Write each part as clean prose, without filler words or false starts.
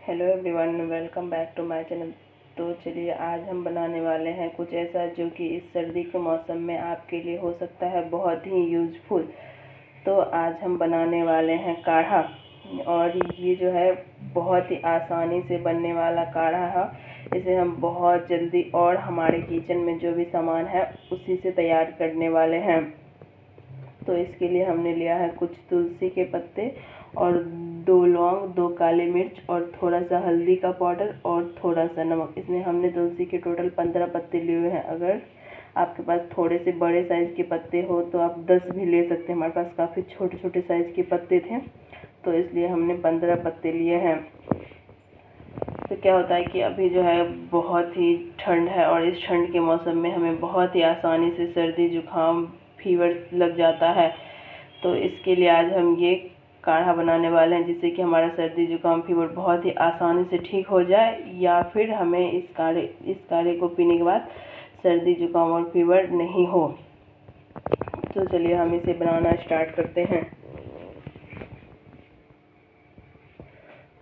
Hello everyone, welcome back to my channel. तो चलिए आज हम बनाने वाले हैं कुछ ऐसा जो कि इस सर्दी के मौसम में आपके लिए हो सकता है बहुत ही यूज़फुल। तो आज हम बनाने वाले हैं काढ़ा, और ये जो है बहुत ही आसानी से बनने वाला काढ़ा है। इसे हम बहुत जल्दी और हमारे किचन में जो भी सामान है उसी से तैयार करने वाले हैं। तो इसके लिए हमने लिया है कुछ तुलसी के पत्ते और 2 लौंग, 2 काली मिर्च और थोड़ा सा हल्दी का पाउडर और थोड़ा सा नमक। इसमें हमने तुलसी के टोटल 15 पत्ते लिए हुए हैं। अगर आपके पास थोड़े से बड़े साइज़ के पत्ते हो तो आप 10 भी ले सकते हैं। हमारे पास काफ़ी छोटे छोटे साइज़ के पत्ते थे तो इसलिए हमने 15 पत्ते लिए हैं। तो क्या होता है कि अभी जो है बहुत ही ठंड है और इस ठंड के मौसम में हमें बहुत ही आसानी से सर्दी जुकाम फीवर लग जाता है। तो इसके लिए आज हम ये काढ़ा बनाने वाले हैं जिससे कि हमारा सर्दी जुकाम फीवर बहुत ही आसानी से ठीक हो जाए, या फिर हमें इस काढ़े को पीने के बाद सर्दी जुकाम और फीवर नहीं हो। तो चलिए हम इसे बनाना स्टार्ट करते हैं।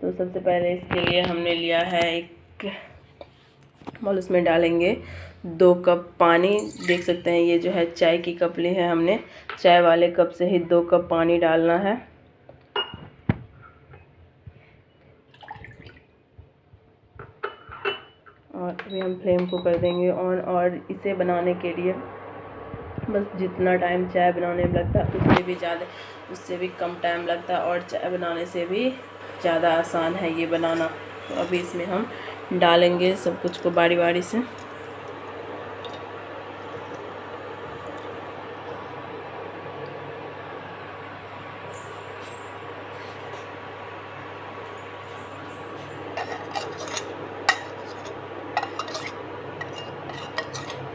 तो सबसे पहले इसके लिए हमने लिया है एक बाउल, उसमें डालेंगे 2 कप पानी। देख सकते हैं ये जो है चाय की कप ली है हमने, चाय वाले कप से ही 2 कप पानी डालना है। और अभी हम फ्लेम को कर देंगे ऑन, और इसे बनाने के लिए बस जितना टाइम चाय बनाने में लगता है उससे भी कम टाइम लगता है, और चाय बनाने से भी ज़्यादा आसान है ये बनाना। तो अभी इसमें हम डालेंगे सब कुछ को बारी बारी से।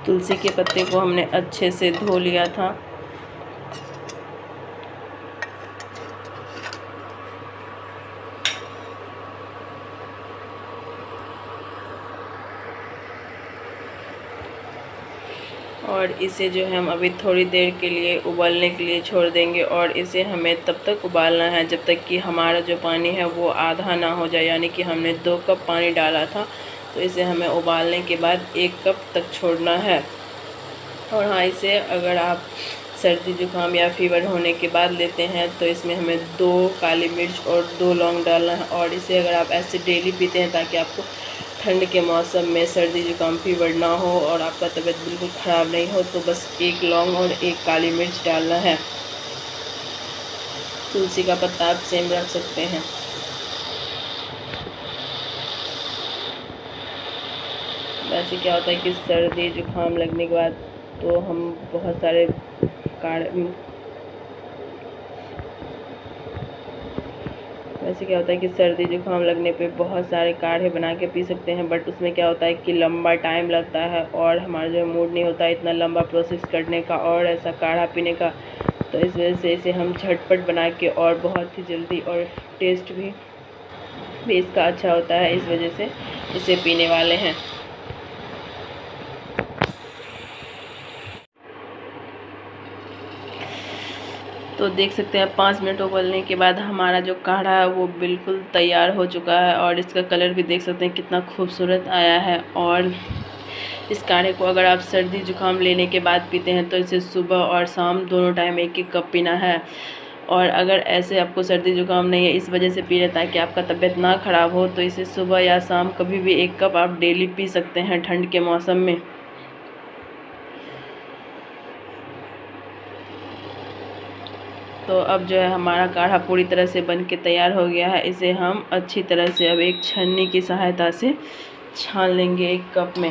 तुलसी के पत्ते को हमने अच्छे से धो लिया था। और इसे जो है हम अभी थोड़ी देर के लिए उबालने के लिए छोड़ देंगे, और इसे हमें तब तक उबालना है जब तक कि हमारा जो पानी है वो आधा ना हो जाए। यानी कि हमने 2 कप पानी डाला था तो इसे हमें उबालने के बाद 1 कप तक छोड़ना है। और हाँ, इसे अगर आप सर्दी जुकाम या फीवर होने के बाद लेते हैं तो इसमें हमें 2 काली मिर्च और 2 लौंग डालना है। और इसे अगर आप ऐसे डेली पीते हैं ताकि आपको ठंड के मौसम में सर्दी जुकाम फीवर ना हो और आपका तबीयत बिल्कुल ख़राब नहीं हो, तो बस 1 लौंग और 1 काली मिर्च डालना है। तुलसी का पत्ता आप सेम रख सकते हैं। वैसे क्या होता है कि सर्दी जुकाम लगने के बाद तो हम बहुत सारे सर्दी जुकाम लगने पे बहुत सारे काढ़े बना के पी सकते हैं, बट उसमें क्या होता है कि लंबा टाइम लगता है और हमारा जो मूड नहीं होता है इतना लंबा प्रोसेस करने का और ऐसा काढ़ा पीने का। तो इस वजह से इसे हम झटपट बना के और बहुत ही जल्दी, और टेस्ट भी इसका अच्छा होता है, इस वजह से इसे पीने वाले हैं। तो देख सकते हैं 5 मिनट उबलने के बाद हमारा जो काढ़ा है वो बिल्कुल तैयार हो चुका है, और इसका कलर भी देख सकते हैं कितना खूबसूरत आया है। और इस काढ़े को अगर आप सर्दी जुकाम लेने के बाद पीते हैं तो इसे सुबह और शाम दोनों टाइम 1-1 कप पीना है। और अगर ऐसे आपको सर्दी जुकाम नहीं है इस वजह से पी रहे ताकि आपका तबीयत ना ख़राब हो, तो इसे सुबह या शाम कभी भी 1 कप आप डेली पी सकते हैं ठंड के मौसम में। तो अब जो है हमारा काढ़ा पूरी तरह से बन के तैयार हो गया है। इसे हम अच्छी तरह से अब एक छन्नी की सहायता से छान लेंगे 1 कप में।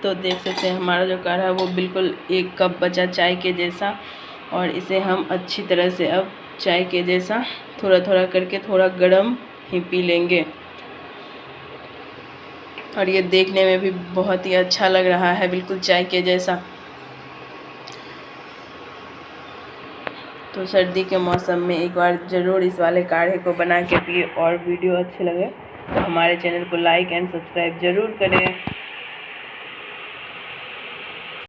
तो देख सकते हैं हमारा जो काढ़ा है वो बिल्कुल 1 कप बचा चाय के जैसा, और इसे हम अच्छी तरह से अब चाय के जैसा थोड़ा थोड़ा करके थोड़ा गर्म ही पी लेंगे। और ये देखने में भी बहुत ही अच्छा लग रहा है, बिल्कुल चाय के जैसा। तो सर्दी के मौसम में एक बार ज़रूर इस वाले काढ़े को बना के पिए, और वीडियो अच्छे लगे तो हमारे चैनल को लाइक एंड सब्सक्राइब ज़रूर करें।